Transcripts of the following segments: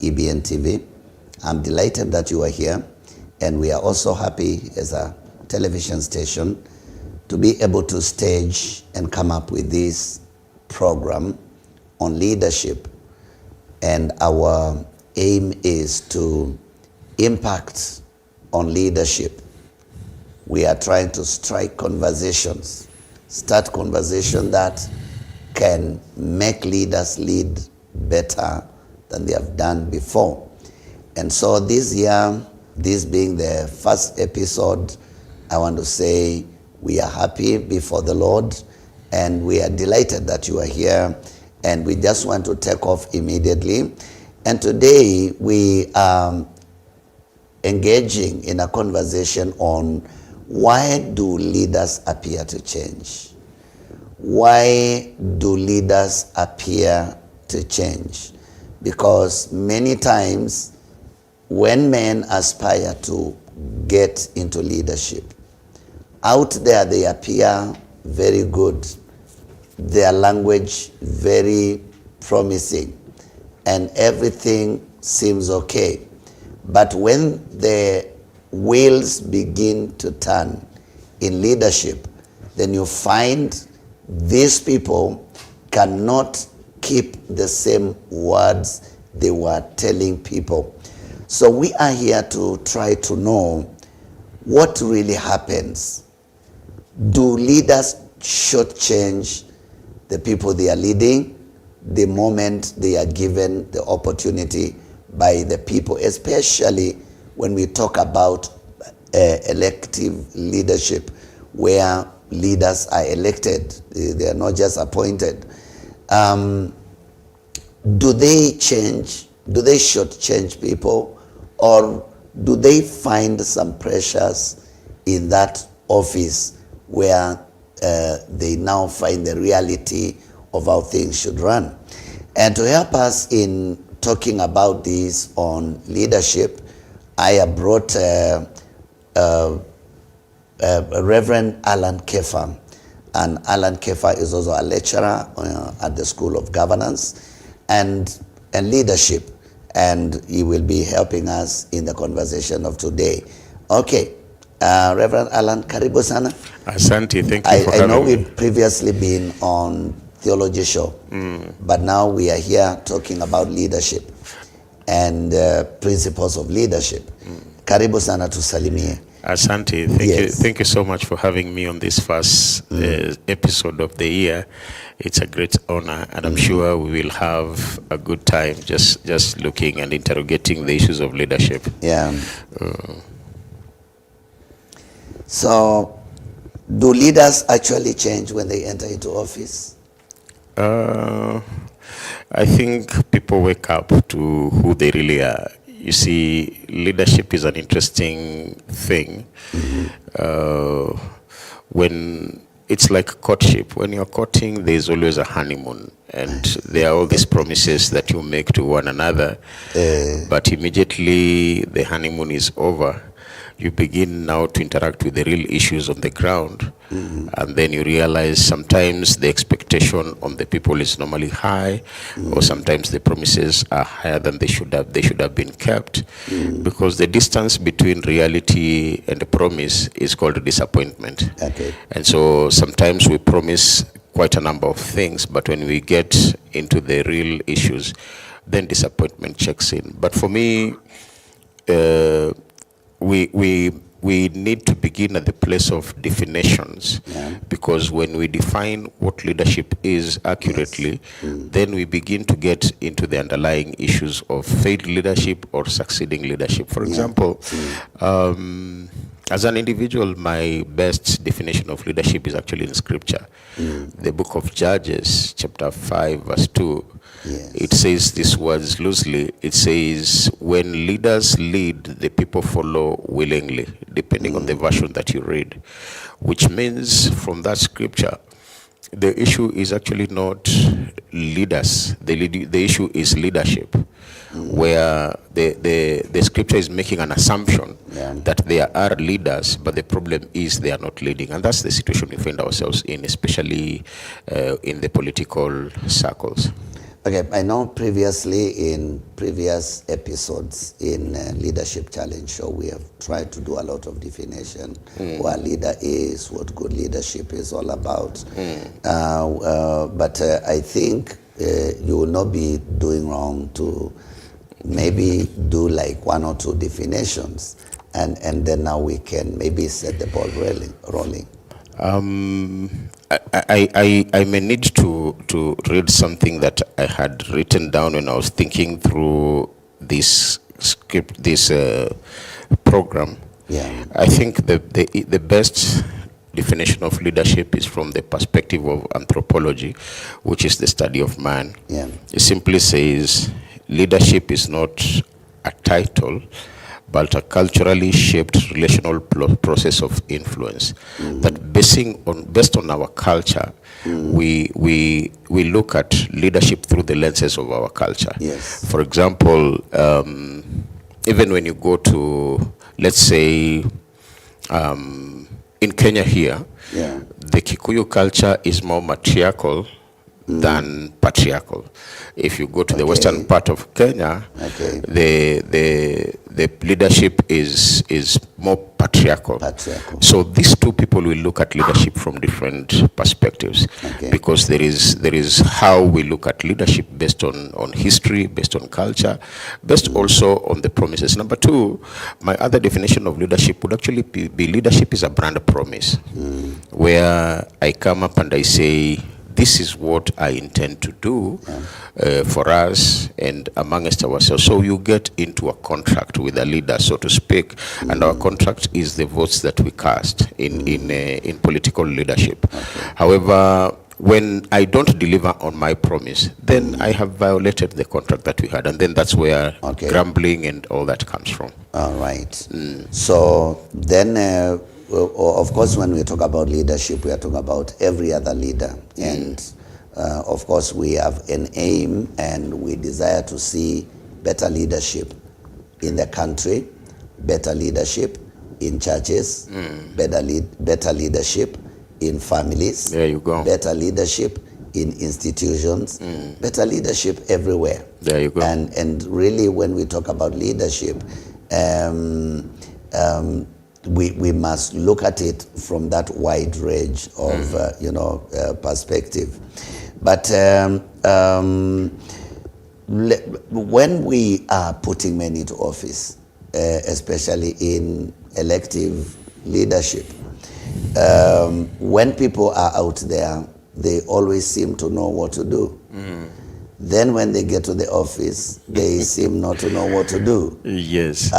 EBN TV. I'm delighted that you are here, and we are also happy as a television station to be able to stage and come up with this program on leadership. And our aim is to impact on leadership. We are trying to strike conversations, start conversation that can make leaders lead better than they have done before. And so this year, this being the first episode, I want to say we are happy before the Lord, and we are delighted that you are here, and we just want to take off immediately. And today we are engaging in a conversation on why do leaders appear to change? Why do leaders appear to change? Because many times when men aspire to get into leadership, out there they appear very good, their language very promising, and everything seems okay. But when the wheels begin to turn in leadership, then you find these people cannot keep the same words they were telling people. So we are here to try to know what really happens. Do leaders shortchange the people they are leading the moment they are given the opportunity by the people, especially when we talk about elective leadership, where leaders are elected, they are not just appointed. Do they change? Do they shortchange people, or do they find some pressures in that office where they now find the reality of how things should run? And to help us in talking about this on leadership, I have brought Reverend Alan Kefa. And Alan Kefa is also a lecturer at the School of Governance and Leadership. And he will be helping us in the conversation of today. Okay, Reverend Alan, karibu sana. Asante, thank you for having me. I know we've previously been on Theology Show, but now we are here talking about leadership and principles of leadership. Karibu sana, tusalimie. Asante, thank you so much for having me on this first episode of the year. It's a great honor, and I'm sure we will have a good time just looking and interrogating the issues of leadership. Yeah. So, do leaders actually change when they enter into office? I think people wake up to who they really are. You see, leadership is an interesting thing. When it's like courtship. When you're courting, there's always a honeymoon, and there are all these promises that you make to one another. But immediately the honeymoon is over, you begin now to interact with the real issues on the ground. And then you realize sometimes the expectation on the people is normally high, or sometimes the promises are higher than they should have been kept, because the distance between reality and the promise is called disappointment. Okay. And so sometimes we promise quite a number of things, but when we get into the real issues, then disappointment checks in. But for me, we need to begin at the place of definitions, because when we define what leadership is accurately, then we begin to get into the underlying issues of failed leadership or succeeding leadership. For example, as an individual, my best definition of leadership is actually in Scripture. The book of Judges, chapter 5, verse 2. It says these words loosely. It says, when leaders lead, the people follow willingly, depending on the version that you read. Which means, from that scripture, the issue is actually not leaders. The issue is leadership, where the scripture is making an assumption that there are leaders, but the problem is they are not leading. And that's the situation we find ourselves in, especially in the political circles. Okay, I know previously in previous episodes in Leadership Challenge Show, we have tried to do a lot of definition, who a leader is, what good leadership is all about. But I think you will not be doing wrong to maybe do like 1 or 2 definitions, and then now we can maybe set the ball rolling. I may need to read something that I had written down when I was thinking through this script, this program. Yeah. I think the best definition of leadership is from the perspective of anthropology, which is the study of man. Yeah. It simply says leadership is not a title, but a culturally shaped relational process of influence. That based on our culture, we look at leadership through the lenses of our culture. Yes. For example, even when you go to, let's say, in Kenya here, the Kikuyu culture is more matriarchal than patriarchal. If you go to the western part of Kenya, the leadership is more patriarchal. So these two people will look at leadership from different perspectives, because there is how we look at leadership based on history, based on culture, based also on the promises. Number 2, my other definition of leadership would actually be leadership is a brand promise, where I come up and I say, this is what I intend to do for us and amongst ourselves. So you get into a contract with a leader, so to speak, and our contract is the votes that we cast in political leadership. However, when I don't deliver on my promise, then I have violated the contract that we had, and then that's where grumbling and all that comes from. All right. So then, of course, when we talk about leadership, we are talking about every other leader. And of course, we have an aim and we desire to see better leadership in the country, better leadership in churches, better leadership in families. There you go. Better leadership in institutions, better leadership everywhere. There you go. And really, when we talk about leadership, we must look at it from that wide range of perspective. But when we are putting men into office, especially in elective leadership, when people are out there, they always seem to know what to do. Then when they get to the office, they seem not to know what to do. Yes.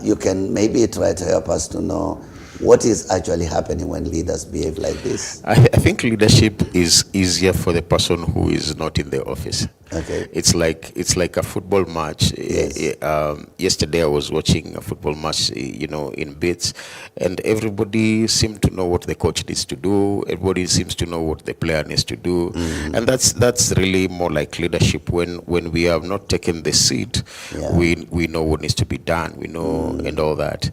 You can maybe try to help us to know what is actually happening when leaders behave like this. I think leadership is easier for the person who is not in the office. Okay. It's like a football match. Yes. Yesterday I was watching a football match, in bits, and everybody seemed to know what the coach needs to do. Everybody seems to know what the player needs to do, and that's really more like leadership. When we have not taken the seat, we know what needs to be done. We know and all that.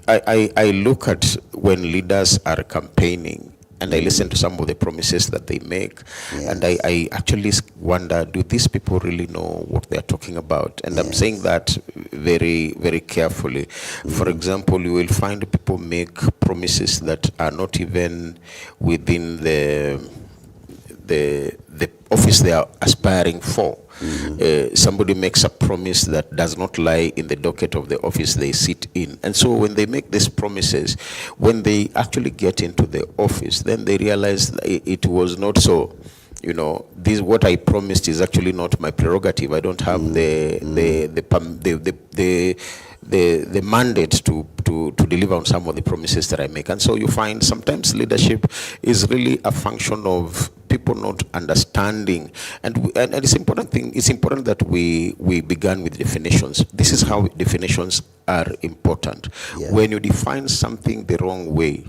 I look at when leaders are campaigning, and I listen to some of the promises that they make, and I actually wonder, do these people really know what they're talking about? And I'm saying that very, very carefully. For example, you will find people make promises that are not even within the office they are aspiring for. Somebody makes a promise that does not lie in the docket of the office they sit in. And so when they make these promises, when they actually get into the office, then they realize that it was not so. This what I promised is actually not my prerogative. I don't have the mandate to deliver on some of the promises that I make. And so you find sometimes leadership is really a function of people not understanding, and it's important that we began with definitions. This is how definitions are important. When you define something the wrong way,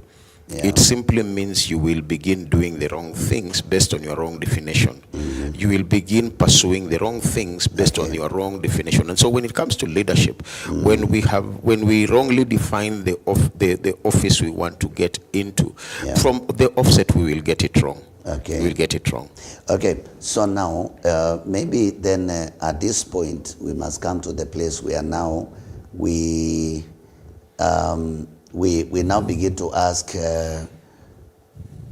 it simply means you will begin doing the wrong things based on your wrong definition. You will begin pursuing the wrong things based on your wrong definition. And so when it comes to leadership, when we wrongly define the office we want to get into, from the offset we will get it wrong. Okay. we'll get it wrong. Okay, so now maybe then at this point we must come to the place where now we now begin to ask,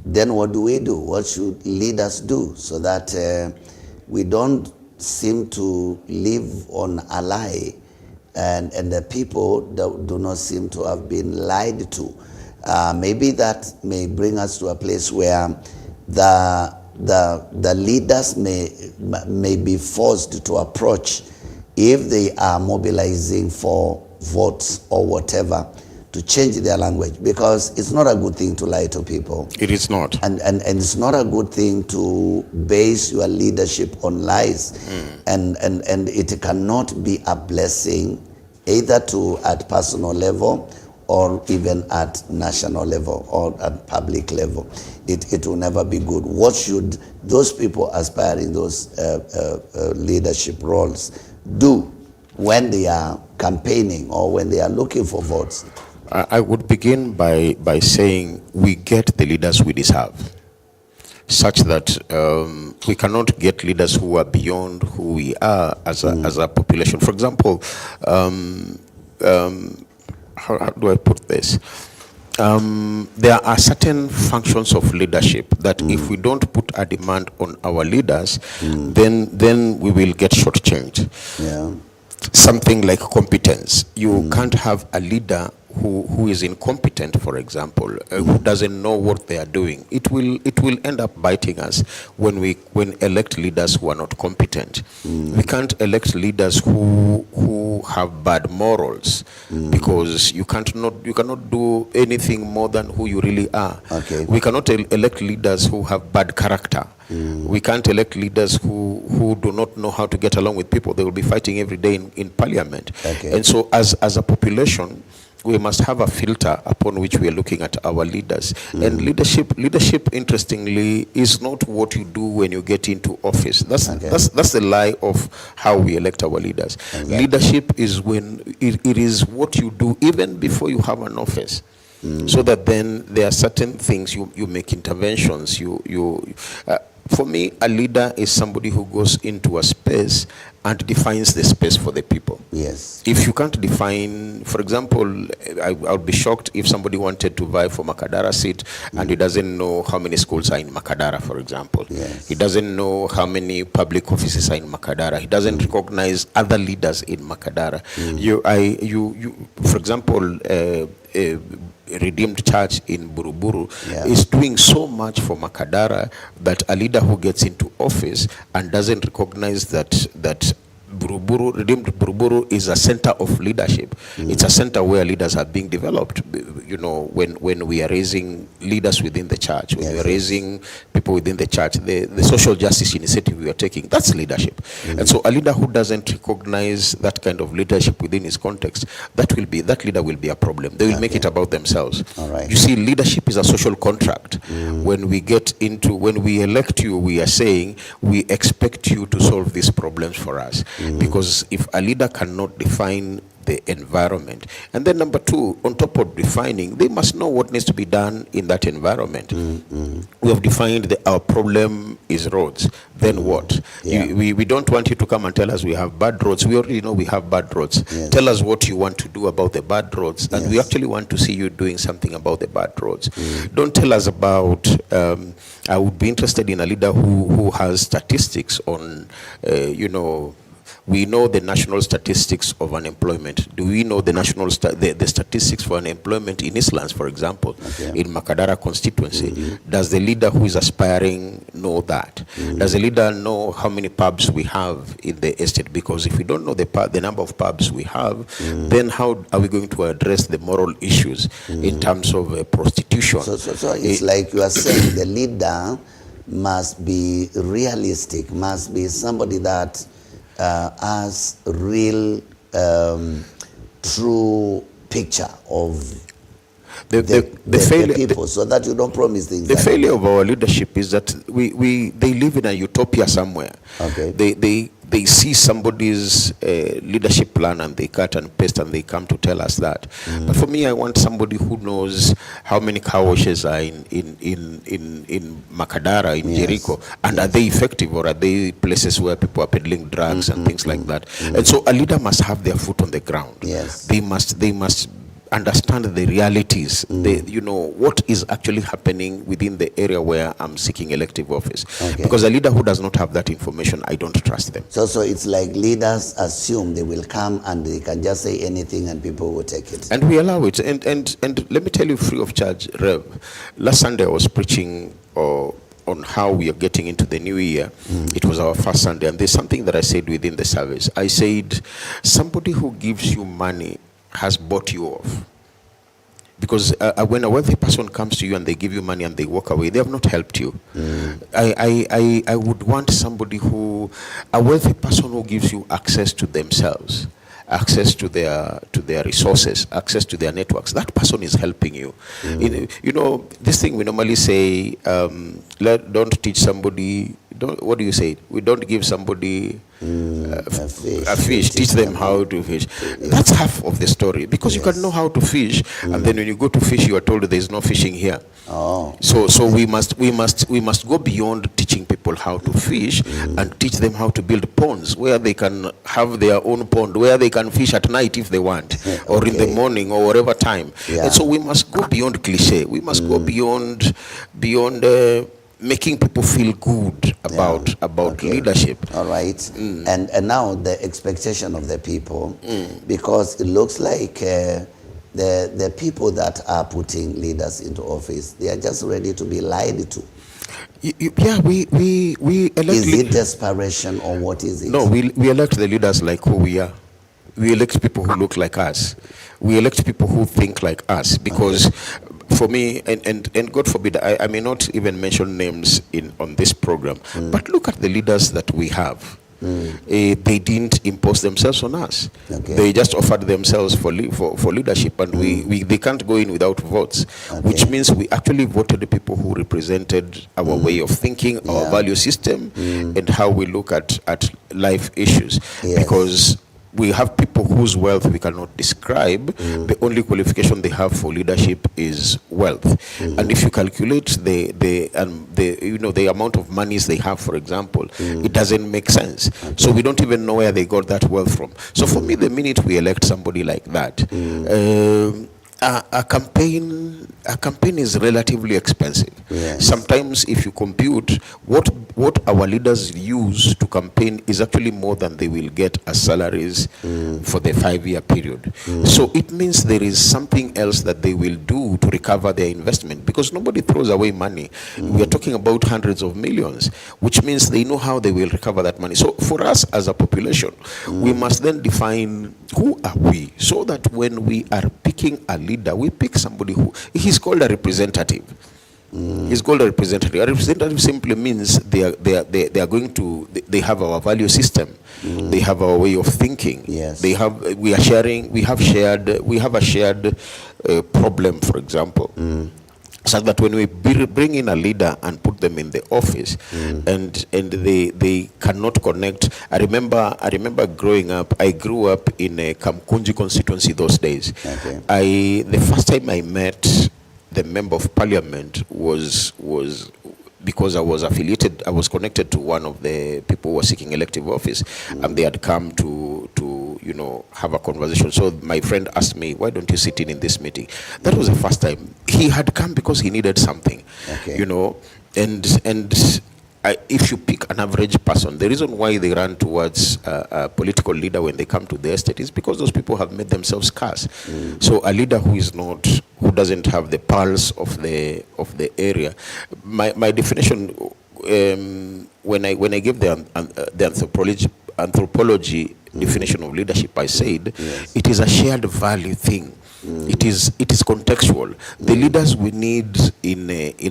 then what do we do? What should leaders do so that we don't seem to live on a lie, and the people do not seem to have been lied to? Maybe that may bring us to a place where the leaders may be forced to approach, if they are mobilizing for votes or whatever, to change their language, because it's not a good thing to lie to people. It is not. And it's not a good thing to base your leadership on lies. And it cannot be a blessing either at personal level or even at national level or at public level. It will never be good. What should those people aspiring those leadership roles do when they are campaigning or when they are looking for votes? I would begin by saying we get the leaders we deserve, such that we cannot get leaders who are beyond who we are as a population. For example, how do I put this? There are certain functions of leadership that if we don't put a demand on our leaders, then we will get shortchanged. Yeah. Something like competence. You can't have a leader who is incompetent, for example, who doesn't know what they are doing. It will end up biting us when elect leaders who are not competent. We can't elect leaders who have bad morals, because you cannot do anything more than who you really are. Okay. We cannot elect leaders who have bad character. We can't elect leaders who do not know how to get along with people. They will be fighting every day in parliament. Okay. And so as a population, we must have a filter upon which we are looking at our leaders. And leadership, interestingly, is not what you do when you get into office. That's the lie of how we elect our leaders. Exactly. Leadership is when it is what you do even before you have an office. So that then there are certain things you make interventions. For me, a leader is somebody who goes into a space and defines the space for the people. Yes. If you can't define, for example, I would be shocked if somebody wanted to vie for Makadara seat and he doesn't know how many schools are in Makadara, for example. Yes. He doesn't know how many public offices are in Makadara. He doesn't recognize other leaders in Makadara. For example, Redeemed Church in Buruburu is doing so much for Makadara that a leader who gets into office and doesn't recognize that Redeemed Buruburu is a center of leadership. It's a center where leaders are being developed. You know, when we are raising leaders within the church, when we are raising people within the church, the social justice initiative we are taking, that's leadership. And so a leader who doesn't recognize that kind of leadership within his context, that leader will be a problem. They will make it about themselves. All right. You see, leadership is a social contract. When we elect you, we are saying we expect you to solve these problems for us. Because if a leader cannot define the environment, and then number two, on top of defining, they must know what needs to be done in that environment. We have defined our problem is roads. Then what? We don't want you to come and tell us we have bad roads. We already know we have bad roads. Tell us what you want to do about the bad roads, and we actually want to see you doing something about the bad roads. Don't tell us about I would be interested in a leader who has statistics on we know the national statistics of unemployment. Do we know the national the statistics for unemployment in Eastlands, for example, in Makadara constituency? Does the leader who is aspiring know that? Does the leader know how many pubs we have in the estate? Because if we don't know the number of pubs we have, then how are we going to address the moral issues in terms of prostitution? So it's like you are saying the leader must be realistic, must be somebody that as real, true picture of the people, so that you don't promise things. The failure of our leadership is that they live in a utopia somewhere. Okay. they see somebody's leadership plan and they cut and paste and they come to tell us that. But for me, I want somebody who knows how many car washes are in Makadara, in Jericho, and are they effective, or are they places where people are peddling drugs and things like that. And so a leader must have their foot on the ground. Yes. They must understand the realities, what is actually happening within the area where I'm seeking elective office. Okay. Because a leader who does not have that information, I don't trust them. So it's like leaders assume they will come and they can just say anything and people will take it. And we allow it. And let me tell you, free of charge, Rev, last Sunday I was preaching on how we are getting into the new year. It was our first Sunday, and there's something that I said within the service. I said, somebody who gives you money has bought you off. Because when a wealthy person comes to you and they give you money and they walk away, they have not helped you. I would want somebody a wealthy person who gives you access to themselves, access to their resources, access to their networks. That person is helping you. This thing we normally say, don't teach somebody, what do you say? We don't give somebody a fish, teach them how to fish. That's half of the story, because you can know how to fish, and then when you go to fish, you are told there is no fishing here. So we must go beyond teaching people how to fish and teach them how to build ponds where they can have their own pond, where they can fish at night if they want, or in the morning, or whatever time. And so we must go beyond cliche. We must go beyond making people feel good about leadership. All right. And now the expectation of the people, because it looks like the people that are putting leaders into office, they are just ready to be lied to. We elect. Is it desperation, or what is it? No, we elect the leaders like who we are. We elect people who look like us. We elect people who think like us, because for me, and God forbid, I may not even mention names on this program, but look at the leaders that we have. They didn't impose themselves on us. They just offered themselves for leadership, and they can't go in without votes, which means we actually voted the people who represented our way of thinking, our value system, and how we look at life issues. Because we have people whose wealth we cannot describe. The only qualification they have for leadership is wealth. And if you calculate the amount of monies they have, for example, it doesn't make sense. So we don't even know where they got that wealth from. So for me, the minute we elect somebody like that, a campaign is relatively expensive. Sometimes if you compute what our leaders use to campaign is actually more than they will get as salaries for the 5-year period. So it means there is something else that they will do to recover their investment, because nobody throws away money. We are talking about hundreds of millions, which means they know how they will recover that money. So for us as a population, we must then define who are we, so that when we are picking a leader, we pick somebody who he's called a representative. He's called a representative. A representative simply means they have our value system. They have our way of thinking. We have a shared problem, for example. So that when we bring in a leader and put them in the office, and they cannot connect. I remember growing up. I grew up in a Kamkunji constituency those days. The first time I met the member of parliament was because I was connected to one of the people who were seeking elective office, and they had come to have a conversation. So my friend asked me, why don't you sit in this meeting? That was the first time. He had come because he needed something, and if you pick an average person, the reason why they run towards a political leader when they come to the estate is because those people have made themselves scarce. So a leader who doesn't have the pulse of the area. My definition, when I give the anthropology definition of leadership, I said it is a shared value thing. It is contextual. The leaders we need in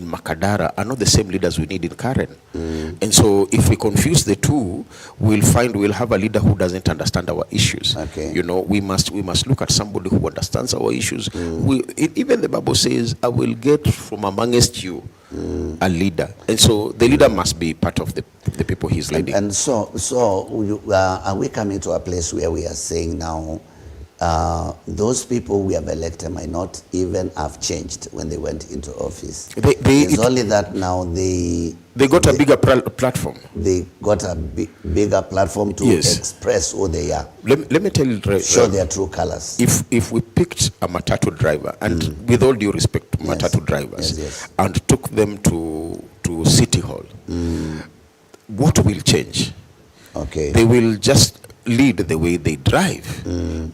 Makadara are not the same leaders we need in Karen. And so if we confuse the two, we'll have a leader who doesn't understand our issues. We must look at somebody who understands our issues. Even the Bible says, I will get from amongst you a leader. And so the leader must be part of the the people he's leading. And so are we coming to a place where we are saying now, those people we have elected might not even have changed when they went into office? It's only that now they got a bigger platform. They got a bigger platform to express who they are. Let me tell you, show their true colors. If we picked a matatu driver, and with all due respect to matatu drivers, and took them to City Hall, what will change? Okay. They will just lead the way they drive.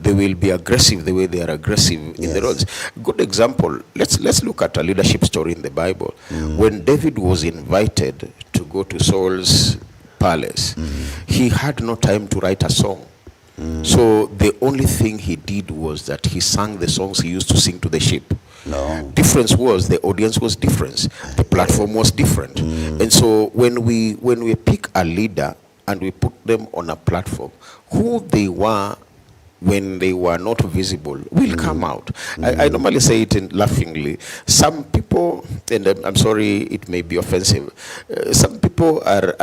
They will be aggressive the way they are aggressive in the roads. Good example, let's look at a leadership story in the Bible. When David was invited to go to Saul's palace, he had no time to write a song. So the only thing he did was that he sang the songs he used to sing to the sheep. Difference was the audience was different, the platform was different. And so when we pick a leader and we put them on a platform, who they were when they were not visible will come out. I normally say it laughingly. Some people, and I'm sorry it may be offensive, some people are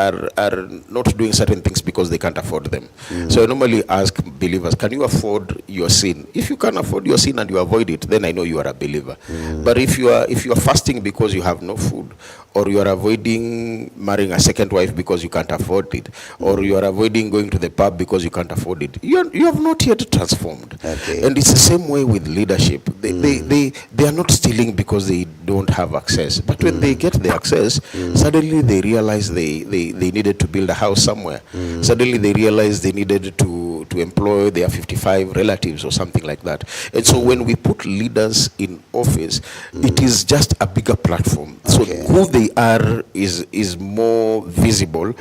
not doing certain things because they can't afford them. So I normally ask believers, can you afford your sin? If you can afford your sin and you avoid it, then I know you are a believer. But if you are fasting because you have no food, or you are avoiding marrying a second wife because you can't afford it, or you are avoiding going to the pub because you can't afford it, you have not yet transformed. And it's the same way with leadership. They are not stealing because they don't have access, but when they get the access, suddenly they realize they needed to build a house somewhere. Suddenly they realize they needed to employ their 55 relatives or something like that. And so when we put leaders in office, it is just a bigger platform. So who they are is more visible,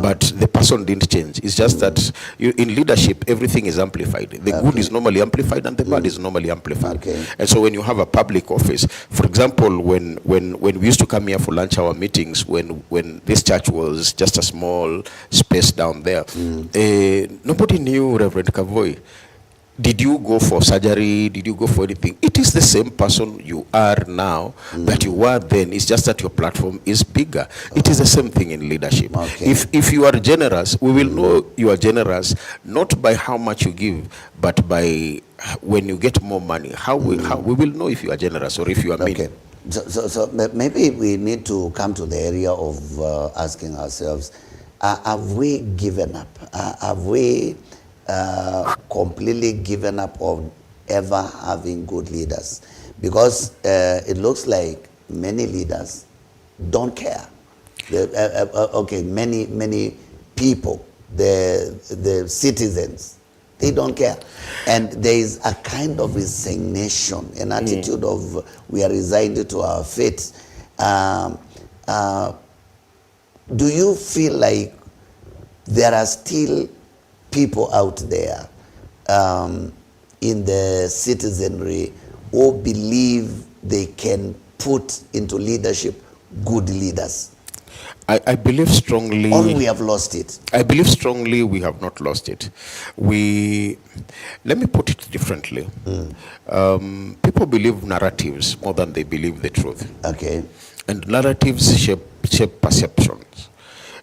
but the person didn't change. It's just that in leadership, everything is amplified. The good is normally amplified and the bad is normally amplified. And so when you have a public office, for example, when we used to come here for lunch hour meetings, when this church was just a small space down there, nobody knew Reverend Kavoi. Did you go for surgery? Did you go for anything? It is the same person you are now that you were then. It's just that your platform is bigger. It is the same thing in leadership. If you are generous, we will know you are generous not by how much you give, but by when you get more money. How we will know if you are generous or if you are mean. So maybe we need to come to the area of asking ourselves, have we given up? Have we completely given up on ever having good leaders? Because it looks like many leaders don't care. Many people, the citizens, they don't care. And there is a kind of resignation, an attitude of we are resigned to our fate. Do you feel like there are still people out there in the citizenry who believe they can put into leadership good leaders? I believe strongly. Or we have lost it? I believe strongly we have not lost it. Let me put it differently. People believe narratives more than they believe the truth. And narratives shape perceptions.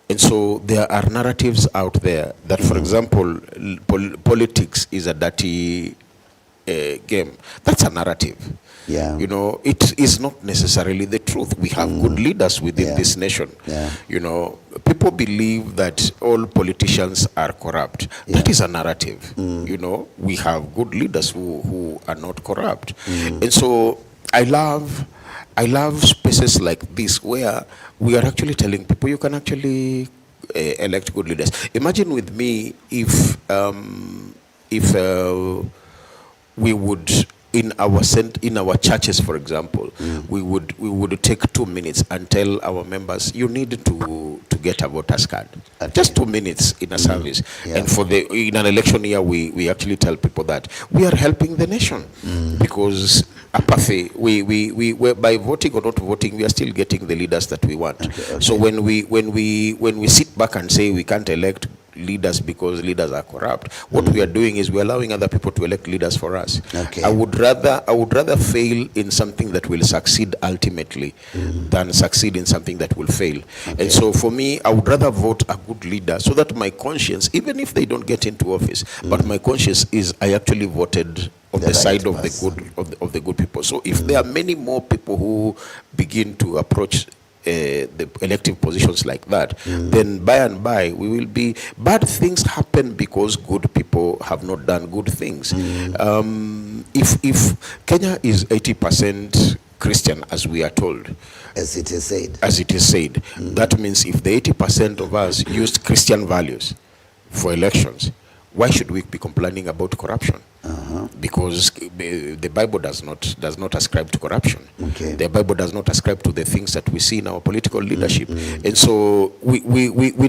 And so there are narratives out there that, for example, politics is a dirty game. That's a narrative. You know, it is not necessarily the truth. We have good leaders within this nation. You know, people believe that all politicians are corrupt. That is a narrative. You know, we have good leaders who are not corrupt. And so I love spaces like this where we are actually telling people you can actually elect good leaders. Imagine with me if we would in our churches, for example, we would take 2 minutes and tell our members, you need to get a voter's card. Just 2 minutes in a service. And in an election year, we actually tell people that we are helping the nation because apathy, we by voting or not voting, we are still getting the leaders that we want. So when we sit back and say we can't elect leaders because leaders are corrupt. What we are doing is we're allowing other people to elect leaders for us. Okay. I would rather fail in something that will succeed ultimately than succeed in something that will fail. Okay. And so for me, I would rather vote a good leader so that my conscience, even if they don't get into office, but my conscience is I actually voted on the side of the good people. So if there are many more people who begin to approach the elective positions like that, then by and by we will be, bad things happen because good people have not done good things. If Kenya is 80% Christian, as we are told, as it is said, that means if the 80% of us used Christian values for elections, why should we be complaining about corruption? Because the Bible does not ascribe to corruption. Okay. The Bible does not ascribe to the things that we see in our political leadership. And so we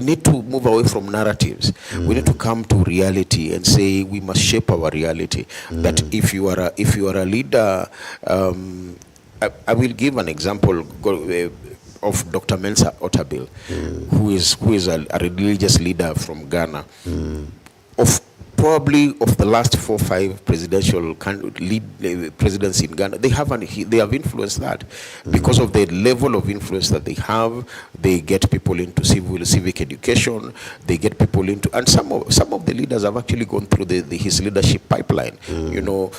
need to move away from narratives. We need to come to reality and say we must shape our reality. That if you are a leader, I will give an example of Dr. Mensa Otabil, who is a religious leader from Ghana. Probably of the last 4 or 5 presidential presidents in Ghana, they have influenced that. Because of the level of influence that they have, they get people into civic education, they get people into, and some of the leaders have actually gone through his leadership pipeline. You know,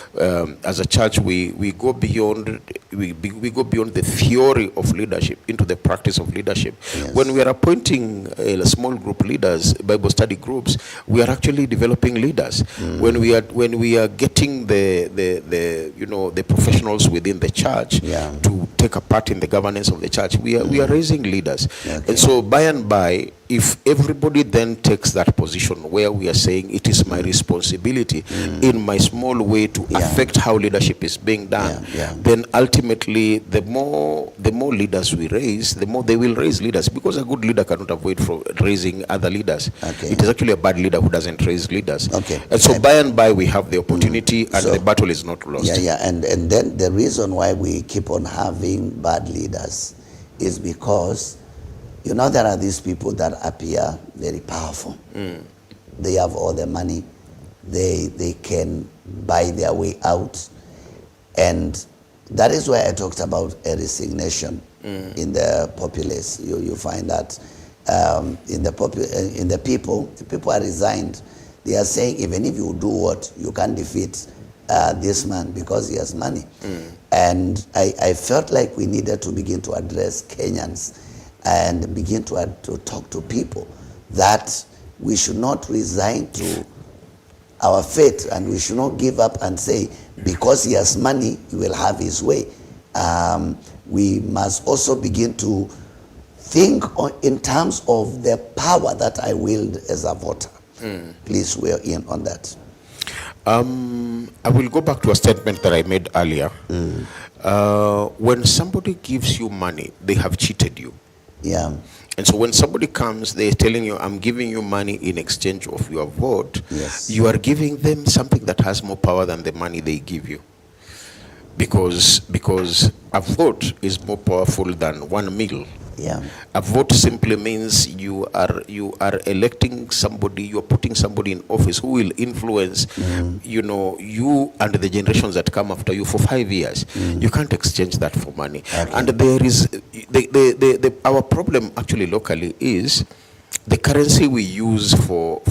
as a church, we go beyond the theory of leadership into the practice of leadership. Yes. When we are appointing small group leaders, Bible study groups, we are actually developing leaders. When we are getting the professionals within the church to take a part in the governance of the church, we are raising leaders. Okay. And so by and by, if everybody then takes that position where we are saying it is my responsibility in my small way to affect how leadership is being done, then ultimately the more leaders we raise, the more they will raise leaders, because a good leader cannot avoid from raising other leaders. Okay. It is actually a bad leader who doesn't raise leaders. Okay. And so by and by we have the opportunity and the battle is not lost. And then the reason why we keep on having bad leaders is because, you know, there are these people that appear very powerful. They have all the money. They can buy their way out. And that is why I talked about a resignation in the populace. You find that in the people are resigned. They are saying, even if you do what, you can't defeat this man because he has money. And I felt like we needed to begin to address Kenyans and begin to talk to people that we should not resign to our fate, and we should not give up and say, because he has money, he will have his way. We must also begin to think in terms of the power that I wield as a voter. Please weigh in on that. I will go back to a statement that I made earlier. When somebody gives you money, they have cheated you. Yeah. And so when somebody comes, they're telling you, I'm giving you money in exchange of your vote. Yes. You are giving them something that has more power than the money they give you. Because a vote is more powerful than one meal. Yeah. A vote simply means you are electing somebody, you are putting somebody in office who will influence you and the generations that come after you for 5 years. You can't exchange that for money. Okay. And there is our problem actually locally is the currency we use for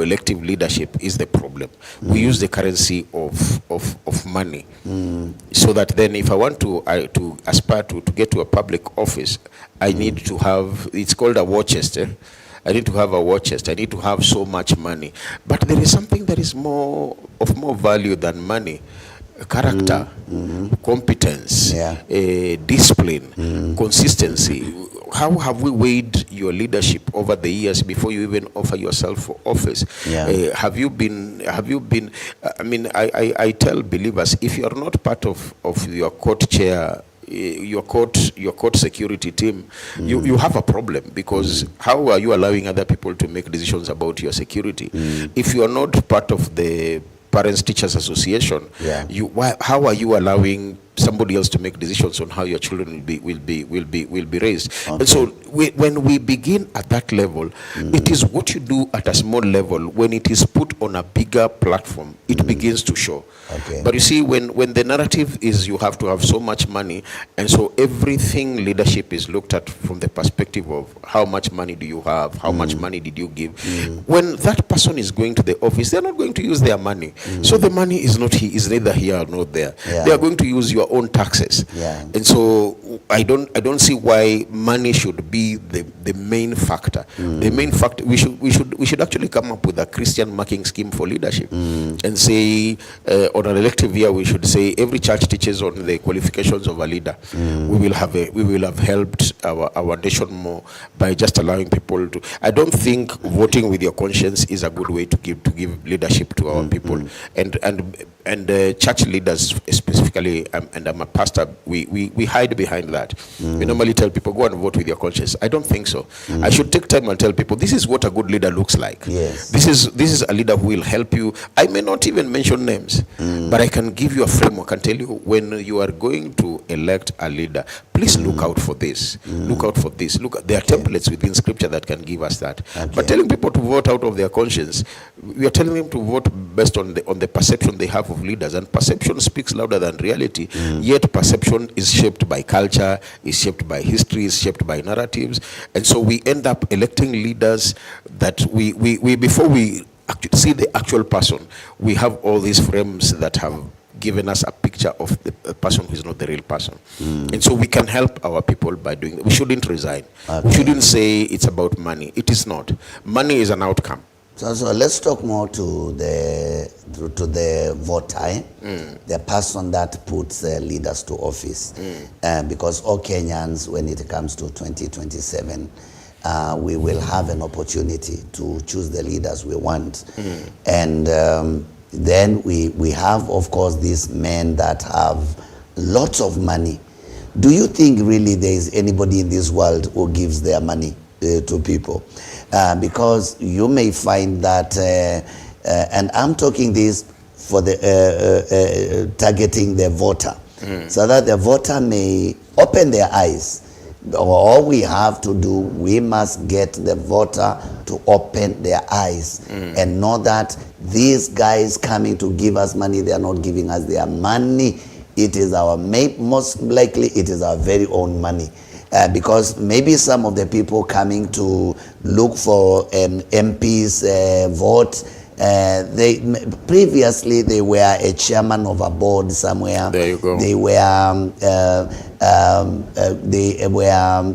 elective leadership is the problem. We use the currency of money. So that then if I want to aspire to get to a public office, I need to have, it's called a war chest. I need to have a war chest. I need to have so much money. But there is something that is more value than money. Character, competence, discipline, consistency. How have we weighed your leadership over the years before you even offer yourself for office? Have you been I mean, I tell believers, if you are not part of your court chair, your court security team, you have a problem, because how are you allowing other people to make decisions about your security? If you are not part of the Parents Teachers Association, how are you allowing somebody else to make decisions on how your children will be raised. Okay. And so when we begin at that level, it is what you do at a small level. When it is put on a bigger platform, it begins to show. Okay. But you see, when the narrative is you have to have so much money, and so everything leadership is looked at from the perspective of how much money do you have, how much money did you give. When that person is going to the office, they're not going to use their money. So the money is neither here nor there. Yeah. They are going to use your own taxes. Yeah. And so I don't see why money should be the main factor. The main factor, we should actually come up with a Christian marking scheme for leadership and say on an elective year we should say every church teaches on the qualifications of a leader. We will have helped our nation more by just allowing people to. I don't think voting with your conscience is a good way to give leadership to our people. And church leaders specifically, and I'm a pastor, we hide behind that. We normally tell people, go and vote with your conscience. I don't think so. I should take time and tell people, this is what a good leader looks like. Yes. This is a leader who will help you. I may not even mention names, but I can give you a framework and tell you when you are going to elect a leader, please look out for this. Look out for this. There are templates within scripture that can give us that. But telling people to vote out of their conscience, we are telling them to vote based on the perception they have of leaders, and perception speaks louder than reality. Yet perception is shaped by culture, is shaped by history, is shaped by narratives, and so we end up electing leaders that we before we see the actual person, we have all these frames that have given us a picture of the person who is not the real person. And so we can help our people by doing that. We shouldn't resign. We shouldn't say it's about money. It is not. Money is an outcome. So let's talk more to the voter, the person that puts leaders to office. Because all Kenyans, when it comes to 2027, we will have an opportunity to choose the leaders we want. And then we have, of course, these men that have lots of money. Do you think really there is anybody in this world who gives their money to people? Because you may find that, and I'm talking this for the targeting the voter, so that the voter may open their eyes. All we have to do, we must get the voter to open their eyes and know that these guys coming to give us money, they are not giving us their money. It is our most likely it is our very own money. Because maybe some of the people coming to look for an MP's vote, previously they were a chairman of a board somewhere. There you go. They were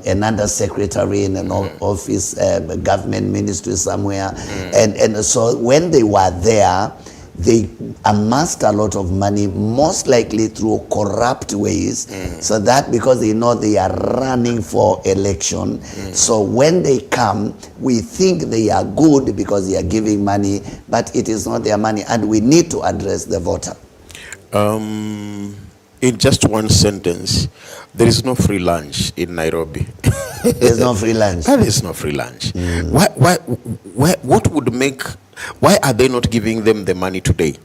an under secretary in an office, government ministry somewhere, and so when they were there, they amassed a lot of money, most likely through corrupt ways, so that because they know they are running for election, so when they come, we think they are good because they are giving money, but it is not their money, and we need to address the voter. In just one sentence, there is no free lunch in Nairobi. There's no free lunch. There is no free lunch. What would make? Why are they not giving them the money today?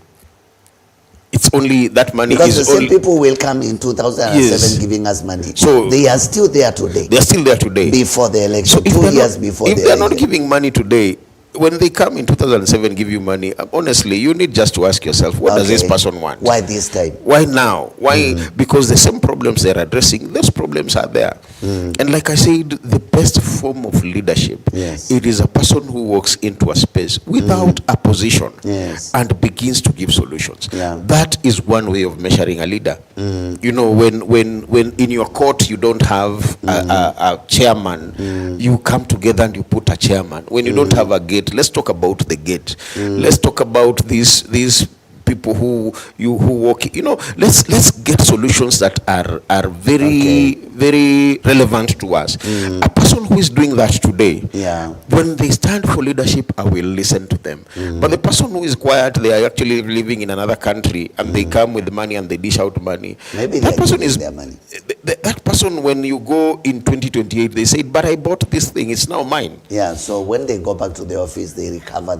It's only that money because is the same people will come in 2007 giving us money. So they are still there today. They are still there today. Before the election, so 2 years before the election. If they are not giving money today, when they come in 2007 give you money, honestly, you need just to ask yourself, what does this person want? Why this time? Why now? Why? Because the same problems they're addressing, those problems are there. And like I said, the best form of leadership, it is a person who walks into a space without opposition and begins to give solutions. That is one way of measuring a leader. You know, when in your court you don't have a chairman, you come together and you put a chairman. When you don't have a gate, let's talk about the gate. Let's talk about these people who walk. You know, let's get solutions that are very very relevant to us. A person who is doing that today, when they stand for leadership, I will listen to them. But the person who is quiet, they are actually living in another country, and they come with money and they dish out money. Maybe that person is their money. That person, when you go in 2028, they say, "But I bought this thing; it's now mine." Yeah. So when they go back to the office, they recover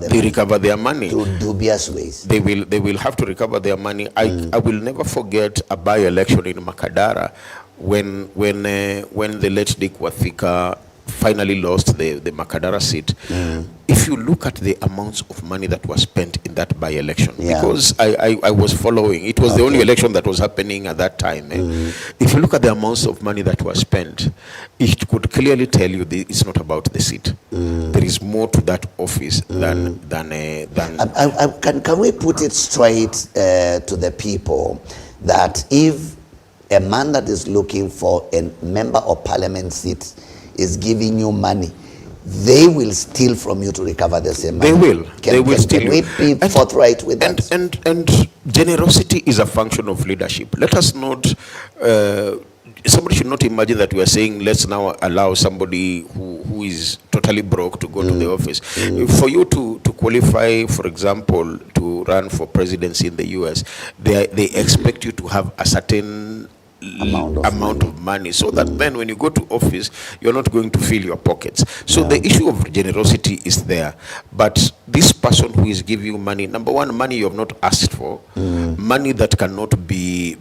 their money. through dubious ways. They will have have to recover their money. I will never forget a by-election in Makadara when the late Dick Wathika finally lost the Makadara seat. If you look at the amounts of money that was spent in that by-election, because I was following, it was the only election that was happening at that time. If you look at the amounts of money that was spent, it could clearly tell you it's not about the seat. There is more to that office than. Can we put it straight to the people that if a man that is looking for a member of parliament seat is giving you money, they will steal from you to recover the same money? They will. They will steal. Can we be forthright with that? And generosity is a function of leadership. Let us not. Somebody should not imagine that we are saying let's now allow somebody who is totally broke to go to the office. For you to qualify, for example, to run for presidency in the US, they expect you to have a certain amount of money, so that then when you go to office, you're not going to fill your pockets. So the issue of generosity is there. But this person who is giving you money, number one, money you have not asked for, money that cannot be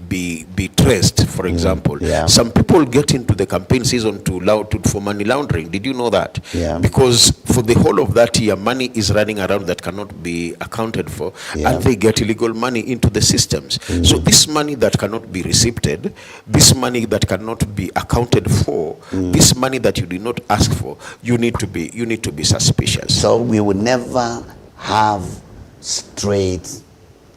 traced, for example. Some people get into the campaign season for money laundering. Did you know that? Because for the whole of that year, money is running around that cannot be accounted for, and they get illegal money into the systems. So this money that cannot be receipted, this money that cannot be accounted for, this money that you did not ask for, you need to be suspicious. So we will never have straight,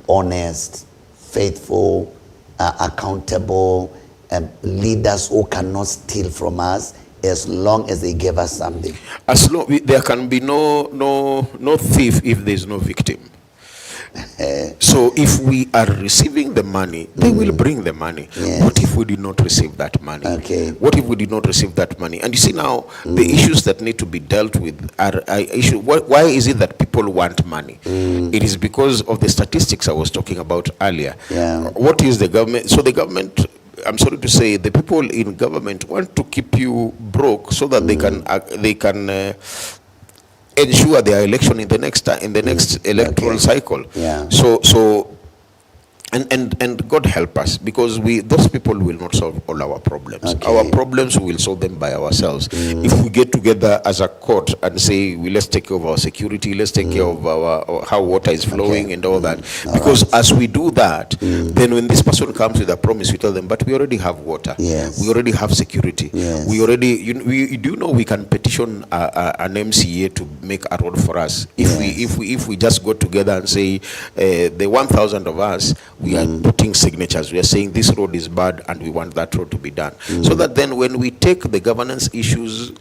honest, faithful, accountable leaders who cannot steal from us, as long as they give us something. As long there can be no thief if there is no victim. So if we are receiving the money, they will bring the money. What if we did not receive that money? What if we did not receive that money? And you see now, the issues that need to be dealt with are issues. Why is it that people want money? It is because of the statistics I was talking about earlier. What is the government? So the government, I'm sorry to say, the people in government want to keep you broke so that they can ensure their election in the next electoral cycle. So and God help us, because those people will not solve all our problems. Our problems, we will solve them by ourselves. If we get together as a court and say, let's take care of our security, let's take care of how water is flowing and all that. Because as we do that, then when this person comes with a promise, we tell them, but we already have water. We already have security. We already, we do know we can petition an MCA to make a road for us. If we just go together and say, the 1,000 of us, we are putting signatures. We are saying this road is bad and we want that road to be done. So that then when we take the governance issues,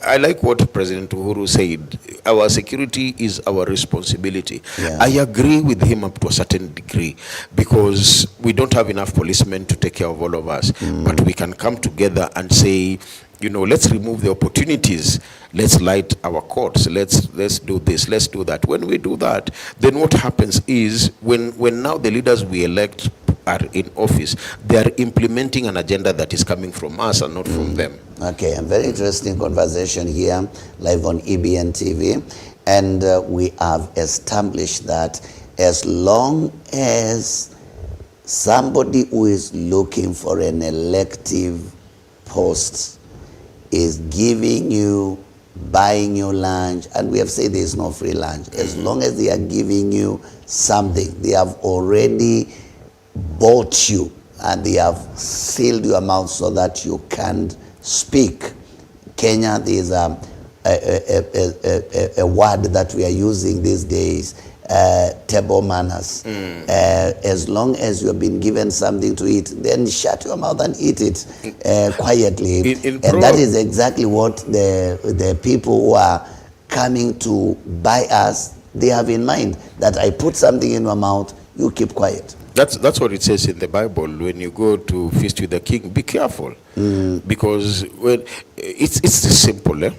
I like what President Uhuru said, our security is our responsibility. I agree with him up to a certain degree, because we don't have enough policemen to take care of all of us. But we can come together and say, let's remove the opportunities. Let's light our courts. Let's do this. Let's do that. When we do that, then what happens is when now the leaders we elect are in office, they are implementing an agenda that is coming from us and not from them. Okay, a very interesting conversation here, live on EBN TV. And we have established that as long as somebody who is looking for an elective post is giving you, buying you lunch, and we have said there is no free lunch. As long as they are giving you something, they have already bought you and they have sealed your mouth so that you can't speak. Kenya, there is a word that we are using these days, table manners. As long as you have been given something to eat, then shut your mouth and eat it quietly. And that is exactly what the people who are coming to buy us, they have in mind, that I put something in your mouth, you keep quiet. That's what it says in the Bible. When you go to feast with the king, be careful, because when it's simple.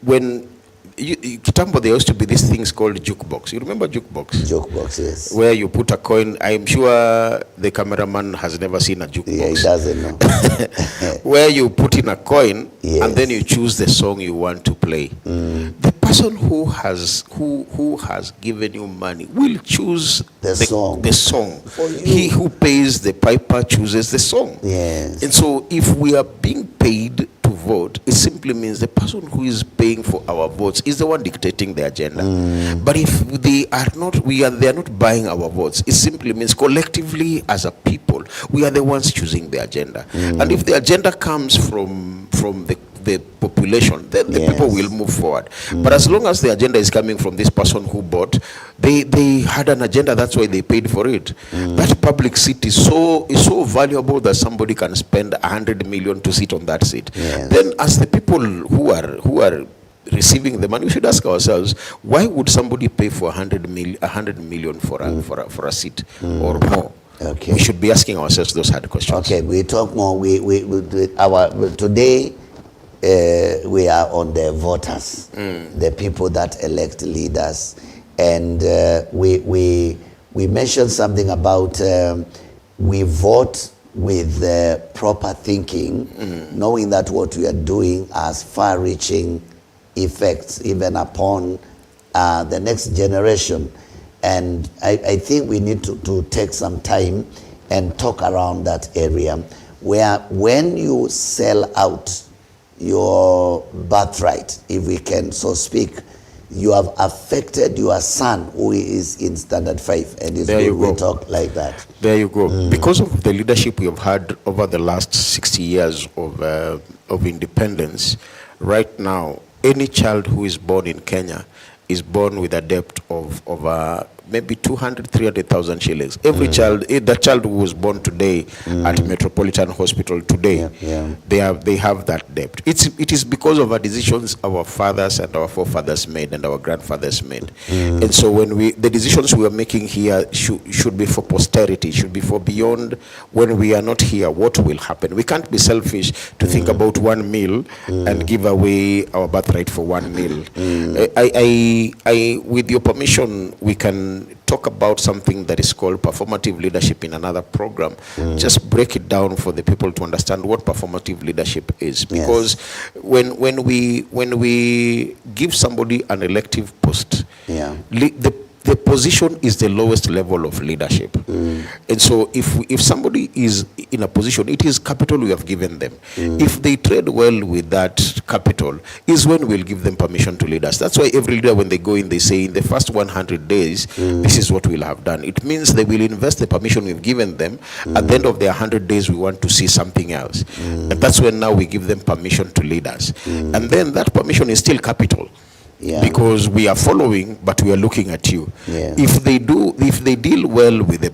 When Kitambo, there used to be these things called jukebox. You remember jukebox? Jukebox, yes. Where you put a coin. I'm sure the cameraman has never seen a jukebox. Yeah, he doesn't know. Where you put in a coin, and then you choose the song you want to play. The person who has given you money will choose the song. He who pays the piper chooses the song. Yes. And so if we are being paid to vote, it simply means the person who is paying for our votes is the one dictating the agenda. But if they are not, they are not buying our votes, it simply means collectively as a people, we are the ones choosing the agenda. And if the agenda comes from the population, then the people will move forward. But as long as the agenda is coming from this person who bought, they had an agenda, that's why they paid for it. That public seat is so valuable that somebody can spend 100 million to sit on that seat. Then as the people who are receiving the money, we should ask ourselves, why would somebody pay for 100 million for a seat or more? Okay. We should be asking ourselves those hard questions. Okay, we talk more. Today we are on the voters, the people that elect leaders, and we mentioned something about we vote with proper thinking, knowing that what we are doing has far-reaching effects even upon the next generation. And I think we need to take some time and talk around that area, where when you sell out your birthright, if we can so speak, you have affected your son who is in standard 5, and it's good we talk like that. There you go. Because of the leadership we have had over the last 60 years of independence, right now, any child who is born in Kenya is born with a debt of maybe 200, 300,000 shillings. Every child, the child who was born today at Metropolitan Hospital today, they have that debt. It is because of our decisions our fathers and our forefathers made and our grandfathers made. And so when the decisions we are making here should be for posterity, should be for beyond when we are not here, what will happen. We can't be selfish to think about one meal and give away our birthright for one meal. With your permission, we can talk about something that is called performative leadership in another program. Just break it down for the people to understand what performative leadership is. Because when we give somebody an elective post, the position is the lowest level of leadership. And so if somebody is in a position, it is capital we have given them. If they trade well with that capital, is when we'll give them permission to lead us. That's why every leader, when they go in, they say in the first 100 days, this is what we'll have done. It means they will invest the permission we've given them. At the end of their 100 days, we want to see something else. And that's when now we give them permission to lead us. And then that permission is still capital. Because we are following, but we are looking at you. If they deal well with the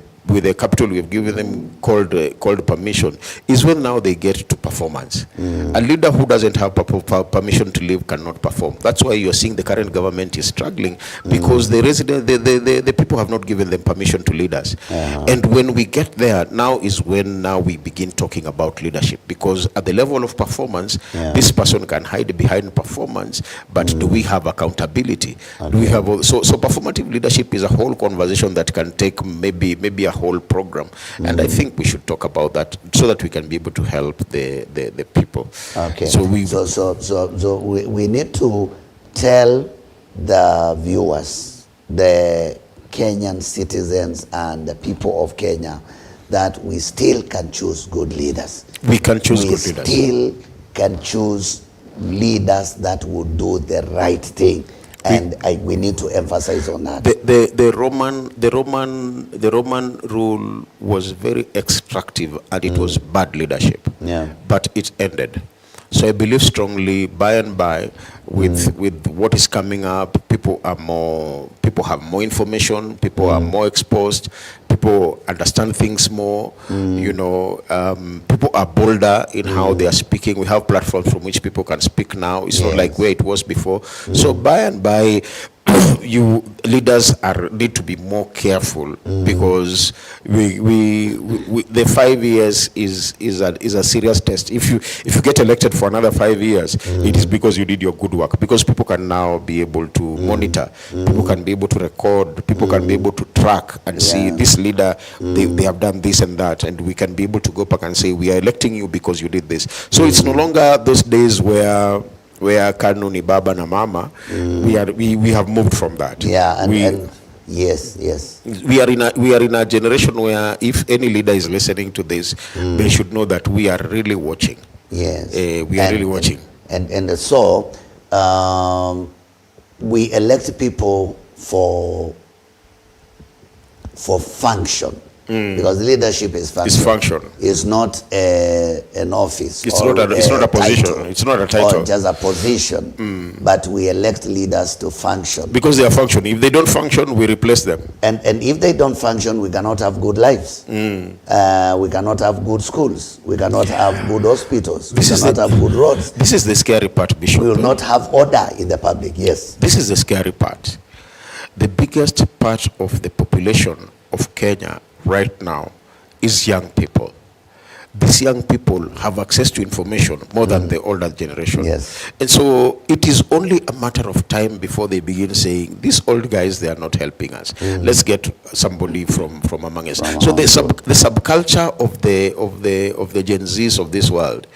capital we have given them called permission, is when now they get to performance. A leader who doesn't have permission to live cannot perform. That's why you're seeing the current government is struggling, because the people have not given them permission to lead us. And when we get there, now is when now we begin talking about leadership, because at the level of performance, this person can hide behind performance, but do we have accountability? Do we have so performative leadership is a whole conversation that can take maybe a whole program, and I think we should talk about that so that we can be able to help the people. Okay. So we need to tell the viewers, the Kenyan citizens and the people of Kenya, that we still can choose good leaders. We can choose good leaders. We still can choose leaders that would do the right thing. And we need to emphasize on that. The Roman rule was very extractive, and it was bad leadership. But it ended. So I believe strongly, by and by, with what is coming up, people have more information, people are more exposed, people understand things more, people are bolder in how they are speaking. We have platforms from which people can speak now. It's not like where it was before. So by and by, you leaders need to be more careful, because the 5 years is a serious test. If you get elected for another 5 years, it is because you did your good work, because people can now be able to monitor, people can be able to record, people can be able to track and see this leader, they have done this and that, and we can be able to go back and say, we are electing you because you did this. So it's no longer those days where where Kanu ni baba na mama, we have moved from that. Yeah, and yes. We are in a generation where if any leader is listening to this, they should know that we are really watching. Yes. We are really watching. And so we elect people for function. Because leadership is function. It's function. It's not an office. It's not a position. Title, it's not a title. Or just a position. But we elect leaders to function. Because they are functioning. If they don't function, we replace them. And if they don't function, we cannot have good lives. We cannot have good schools. We cannot have good hospitals. We cannot have good roads. This is the scary part, Bishop. We will not have order in the public. Yes. This is the scary part. The biggest part of the population of Kenya right now is young people. These young people have access to information more than the older generation. Yes. And so it is only a matter of time before they begin saying, these old guys, they are not helping us. Let's get somebody from among us. So the subculture of the Gen Zs of this world,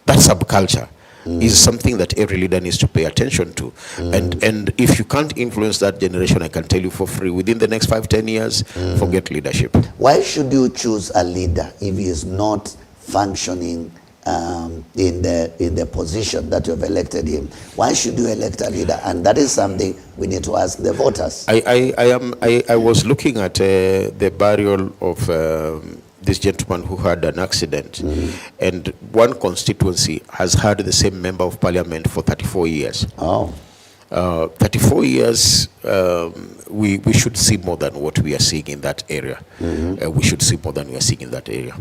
that subculture is something that every leader needs to pay attention to. And if you can't influence that generation, I can tell you for free, within the next 5-10 years, forget leadership. Why should you choose a leader if he is not functioning in the position that you have elected him? Why should you elect a leader? And that is something we need to ask the voters. I was looking at the burial of this gentleman who had an accident, and one constituency has had the same member of parliament for 34 years. 34 years, we should see more than what we are seeing in that area. We should see more than we are seeing in that area.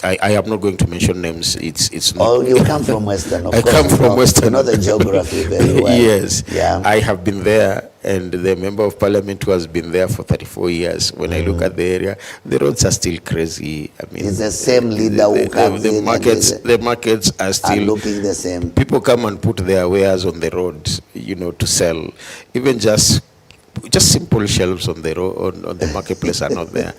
I am not going to mention names. It's not. Oh, you come from Western. Of I course, come from Western. You know the geography very well. Yes. Yeah. I have been there, and the member of parliament who has been there for 34 years. When I look at the area, the roads are still crazy. I mean, it's the same leader who comes in. The markets are still looking the same. People come and put their wares on the road, to sell. Even just simple shelves on the road, on the marketplace are not there.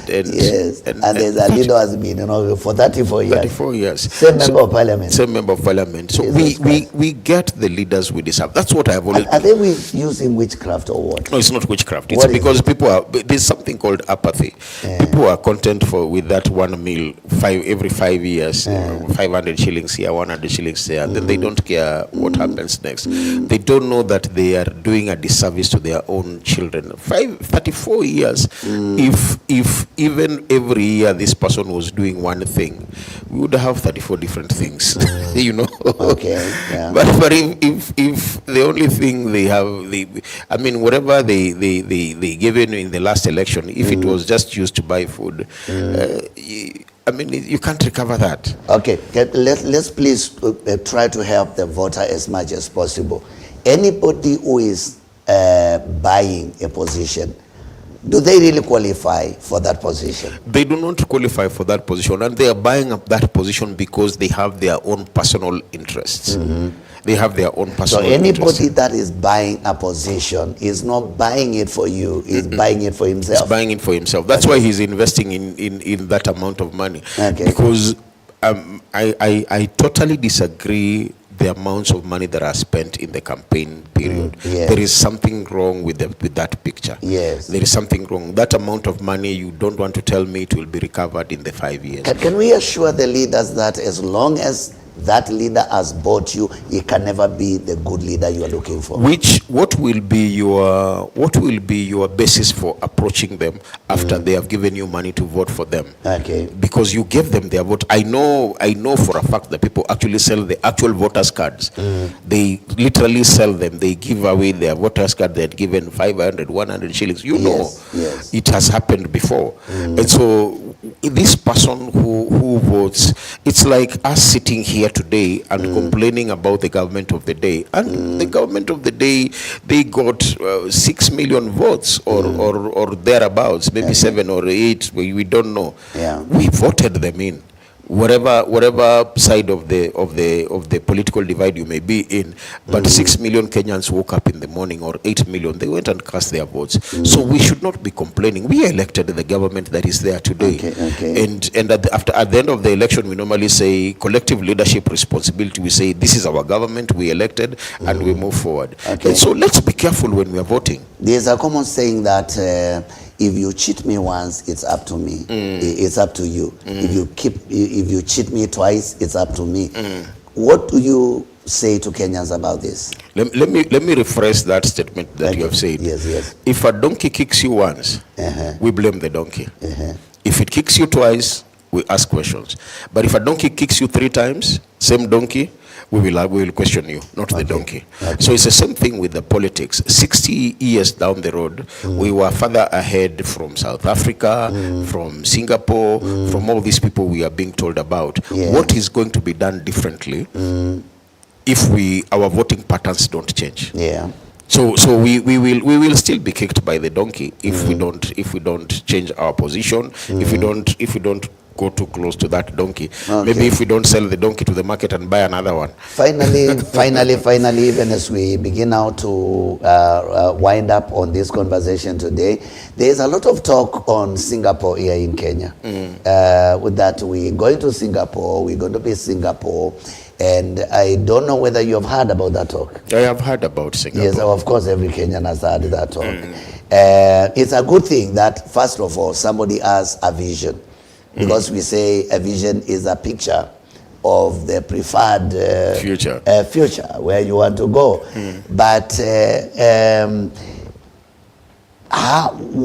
Yes, and there's a leader has been, for 34 years. 34 years. Same member of parliament. Same member of parliament. So we get the leaders we deserve. That's what I have always. Are they using witchcraft or what? No, it's not witchcraft. It's because there's something called apathy. Yeah. People are content with that one meal every 5 years, 500 shillings here, 100 shillings there. Then they don't care what happens next. They don't know that they are doing a disservice to their own children. 34 years. If even every year this person was doing one thing, we would have 34 different things. Okay. Yeah. But if the only thing they have, whatever they gave in the last election, if it was just used to buy food, you can't recover that. Okay, let's please try to help the voter as much as possible. Anybody who is buying a position, do they really qualify for that position? They do not qualify for that position, and they are buying up that position because they have their own personal interests. They have their own personal interests. So anybody that is buying a position is not buying it for you, is buying it for himself. He's buying it for himself. That's why he's investing in that amount of money. Okay. Because I totally disagree the amounts of money that are spent in the campaign period. Yes. There is something wrong with that picture. Yes. There is something wrong. That amount of money, you don't want to tell me it will be recovered in the 5 years. Can we assure the leaders that as long as that leader has bought you, he can never be the good leader you are looking for? What will be your basis for approaching them after they have given you money to vote for them? Okay. Because you gave them their vote. I know for a fact that people actually sell the actual voters cards. They literally sell them. They give away their voters card. They had given 500, 100 shillings. Yes. It has happened before. And so this person who votes, it's like us sitting here today and complaining about the government of the day. And the government of the day, they got 6 million votes or thereabouts, maybe 7 or 8, we don't know. Yeah. We voted them in. whatever side of the political divide you may be in, but 6 million Kenyans woke up in the morning, or 8 million, they went and cast their votes. So we should not be complaining. We elected the government that is there today. And at the end of the election, we normally say collective leadership responsibility. We say this is our government, we elected, and we move forward. And so let's be careful when we are voting. There's a common saying that if you cheat me once, it's up to me. It's up to you. If you cheat me twice, it's up to me. What do you say to Kenyans about this? Let me rephrase that statement that you have said. Yes. If a donkey kicks you once, we blame the donkey. If it kicks you twice, we ask questions. But if a donkey kicks you 3 times, same donkey, we will question you, not the donkey. So it's the same thing with the politics. 60 years down the road, we were further ahead from South Africa, from Singapore, from all these people we are being told about. What is going to be done differently if our voting patterns don't change? So we will still be kicked by the donkey if we don't change our position, if we don't go too close to that donkey. Maybe if we don't sell the donkey to the market and buy another one. Finally, even as we begin now to wind up on this conversation today, there's a lot of talk on Singapore here in Kenya. With that, we're going to Singapore, we're going to be Singapore. And I don't know whether you have heard about that talk. I have heard about Singapore. Yes, of course, every Kenyan has heard that talk. It's a good thing that, first of all, somebody has a vision. Because we say a vision is a picture of the preferred future where you want to go. But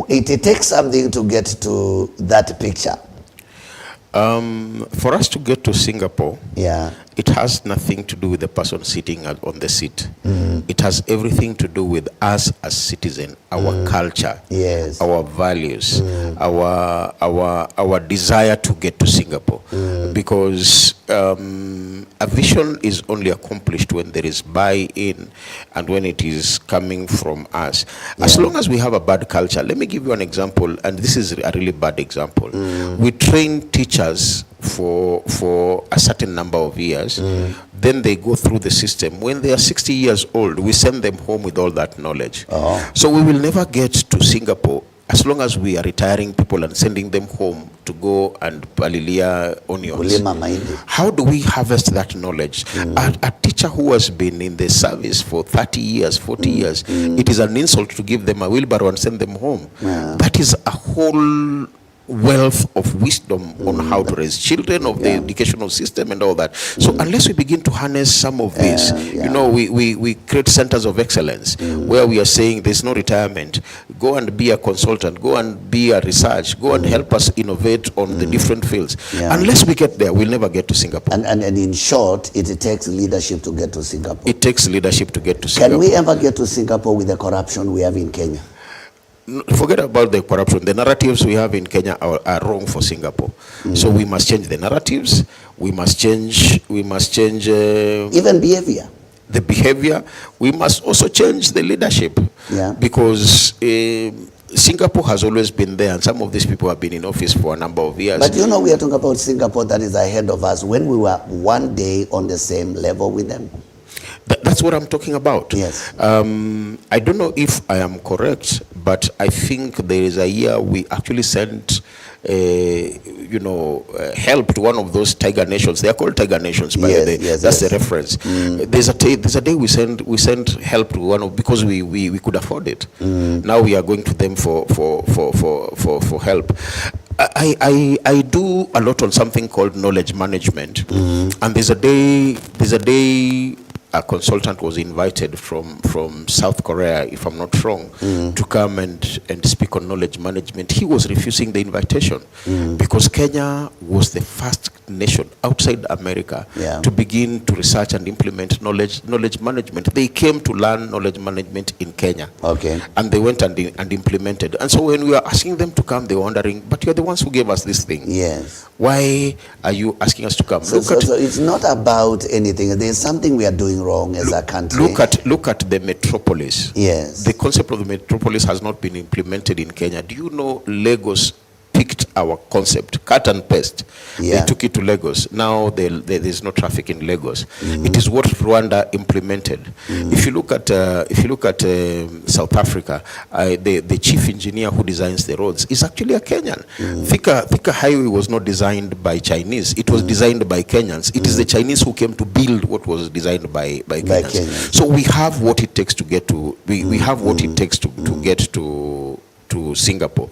it takes something to get to that picture. For us to get to Singapore, it has nothing to do with the person sitting on the seat. It has everything to do with us as citizens, our culture, our values, our desire to get to Singapore. Because a vision is only accomplished when there is buy-in and when it is coming from us. As long as we have a bad culture, let me give you an example, and this is a really bad example. We train teachers for a certain number of years, then they go through the system. When they are 60 years old, we send them home with all that knowledge. So we will never get to Singapore as long as we are retiring people and sending them home to go and palilia onions. How do we harvest that knowledge? A teacher who has been in the service for 30 years, 40 years, it is an insult to give them a wheelbarrow and send them home. That is a whole wealth of wisdom on how to raise children, of the educational system and all that. So unless we begin to harness some of this, you know, we create centers of excellence where we are saying there's no retirement. Go and be a consultant, go and be a research, go and help us innovate on the different fields. Unless we get there, we'll never get to Singapore. And in short, it takes leadership to get to Singapore. It takes leadership to get to Singapore. Can we ever get to Singapore with the corruption we have in Kenya? Forget about the corruption. The narratives we have in Kenya are wrong for Singapore. So we must change the narratives. We must change even behavior. The behavior. We must also change the leadership. Because Singapore has always been there, and some of these people have been in office for a number of years. But you know, we are talking about Singapore that is ahead of us when we were one day on the same level with them. That's what I'm talking about. Yes. I don't know if I am correct, but I think there is a year we actually sent, help to one of those tiger nations. They are called tiger nations, by the way. That's the reference. There's a day we sent help to one of, because we could afford it. Now we are going to them for help. I do a lot on something called knowledge management, and there's a day a consultant was invited from South Korea, if I'm not wrong, to come and speak on knowledge management. He was refusing the invitation because Kenya was the first nation outside America to begin to research and implement knowledge management. They came to learn knowledge management in Kenya. And they went and implemented. And so when we were asking them to come, they were wondering, but you're the ones who gave us this thing. Why are you asking us to come? So it's not about anything. There's something we are doing wrong as a country. Look at the metropolis. The concept of the metropolis has not been implemented in Kenya. Do you know Lagos picked our concept, cut and paste. Yeah. They took it to Lagos. Now there's no traffic in Lagos. It is what Rwanda implemented. If you look at South Africa, the chief engineer who designs the roads is actually a Kenyan. Thika Highway was not designed by Chinese. It was designed by Kenyans. It is the Chinese who came to build what was designed by Kenyans. So we have what it takes to get to. We have what it takes to get to Singapore,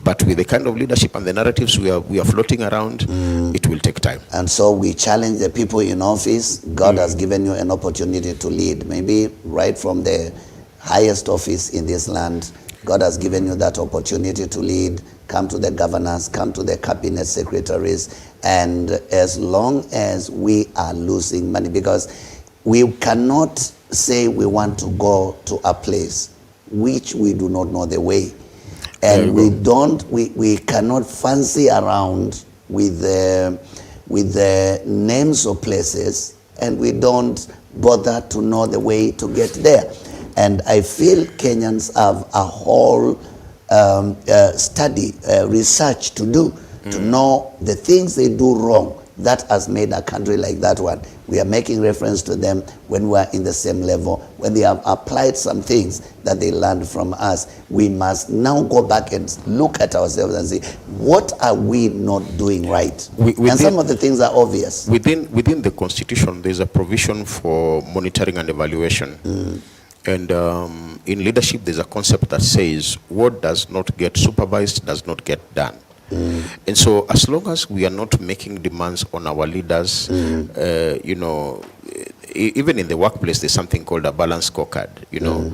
but with the kind of leadership and the narratives we are floating around, it will take time. And so we challenge the people in office. God has given you an opportunity to lead, maybe right from the highest office in this land. God has given you that opportunity to lead. Come to the governors, come to the cabinet secretaries, and as long as we are losing money, because we cannot say we want to go to a place which we do not know the way. And we cannot fancy around with the names of places, and we don't bother to know the way to get there. And I feel Kenyans have a whole study, research to do, to know the things they do wrong that has made a country like that one. We are making reference to them when we are in the same level. When they have applied some things that they learned from us, we must now go back and look at ourselves and say, what are we not doing right? And some of the things are obvious. Within the Constitution, there's a provision for monitoring and evaluation. And in leadership, there's a concept that says what does not get supervised does not get done. And so as long as we are not making demands on our leaders, you know, even in the workplace, there's something called a balance scorecard. You know,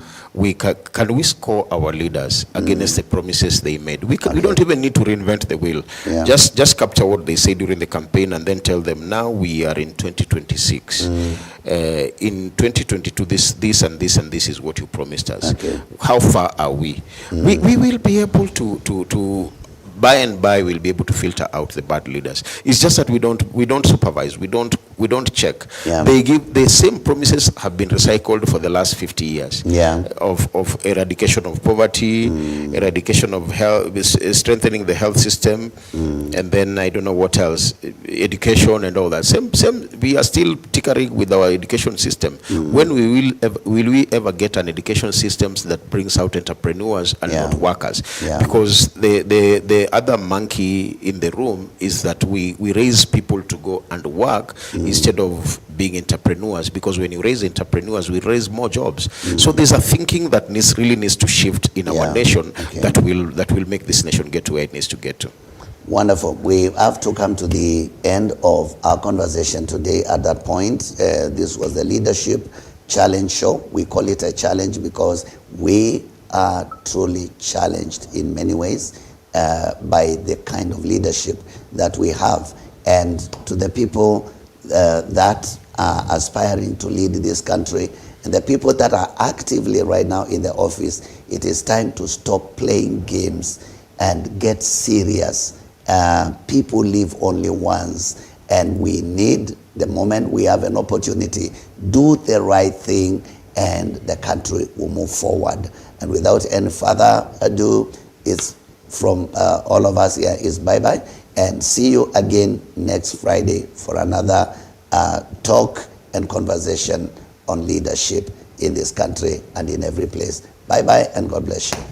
can we score our leaders against the promises they made? We don't even need to reinvent the wheel. Just capture what they say during the campaign and then tell them, now we are in 2026. In 2022, this and this and this is what you promised us. How far are we? We will be able to by and by we'll be able to filter out the bad leaders. It's just that we don't supervise, we don't check. They give the same promises have been recycled for the last 50 years. Of eradication of poverty, eradication of health, strengthening the health system, and then I don't know what else, education and all that. Same. We are still tinkering with our education system. When will we ever get an education system that brings out entrepreneurs and not workers? Because the other monkey in the room is that we raise people to go and work instead of being entrepreneurs, because when you raise entrepreneurs, we raise more jobs. So there's a thinking that really needs to shift in our nation that will make this nation get to where it needs to get to. Wonderful. We have to come to the end of our conversation today at that point. This was the Leadership Challenge Show. We call it a challenge because we are truly challenged in many ways by the kind of leadership that we have. And to the people that are aspiring to lead this country, and the people that are actively right now in the office, it is time to stop playing games and get serious. People live only once, and we need, the moment we have an opportunity, do the right thing, and the country will move forward. And without any further ado, it's from all of us here is bye-bye, and see you again next Friday for another talk and conversation on leadership in this country and in every place. Bye-bye, and God bless you.